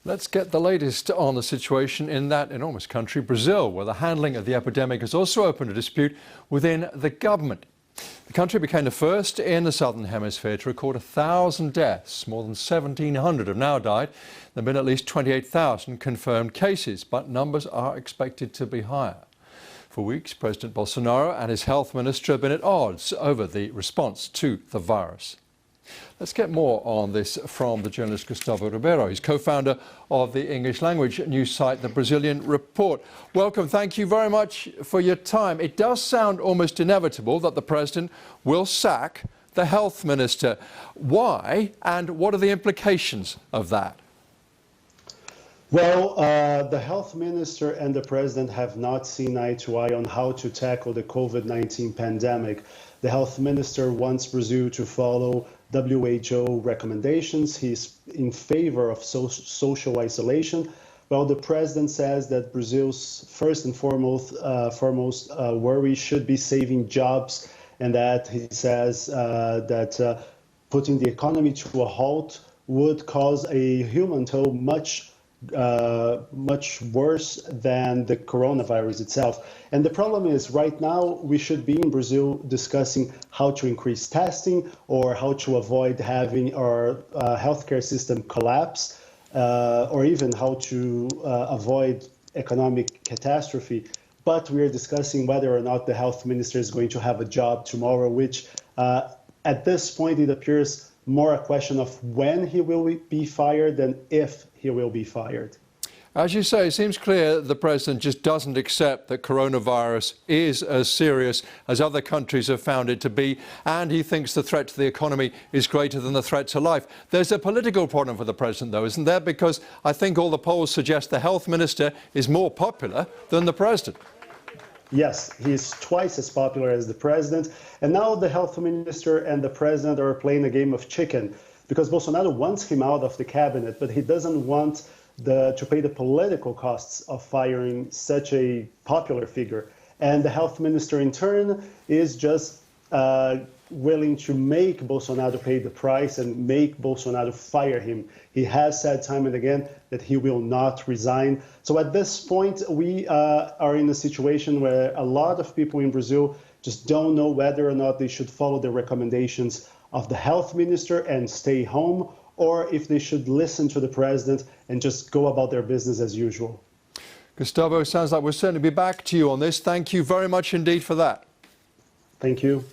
Let's get the latest on the situation in that enormous country, Brazil, where the handling of the epidemic has also opened a dispute within the government. The country became the first in the southern hemisphere to record 1,000 deaths. More than 1,700 have now died. There have been at least 28,000 confirmed cases, but numbers are expected to be higher. For weeks, President Bolsonaro and his health minister have been at odds over the response to the virus. Let's get more on this from the journalist Gustavo Ribeiro. He's co-founder of the English language news site, The Brazilian Report. Welcome. Thank you very much for your time. It does sound almost inevitable that the president will sack the health minister. Why, and what are the implications of that? Well, the health minister and the president have not seen eye to eye on how to tackle the COVID-19 pandemic. The health minister wants Brazil to follow WHO recommendations. He's in favor of social isolation, while the president says that Brazil's first and foremost worry should be saving jobs, and that he says that putting the economy to a halt would cause a human toll much worse than the coronavirus itself. And the problem is, right now, we should be in Brazil discussing how to increase testing or how to avoid having our healthcare system collapse, or even how to avoid economic catastrophe. But we are discussing whether or not the health minister is going to have a job tomorrow, which at this point, it appears more a question of when he will be fired than if he will be fired. As you say, it seems clear the president just doesn't accept that coronavirus is as serious as other countries have found it to be, and he thinks the threat to the economy is greater than the threat to life. There's a political problem for the president, though, isn't there? Because I think all the polls suggest the health minister is more popular than the president. Yes, he's twice as popular as the president. And now the health minister and the president are playing a game of chicken, because Bolsonaro wants him out of the cabinet, but he doesn't want to pay the political costs of firing such a popular figure. And the health minister, in turn, is just willing to make Bolsonaro pay the price and make Bolsonaro fire him. He has said time and again that he will not resign. So at this point, we are in a situation where a lot of people in Brazil just don't know whether or not they should follow the recommendations of the health minister and stay home, or if they should listen to the president and just go about their business as usual. Gustavo, sounds like we'll certainly be back to you on this. Thank you very much indeed for that. Thank you.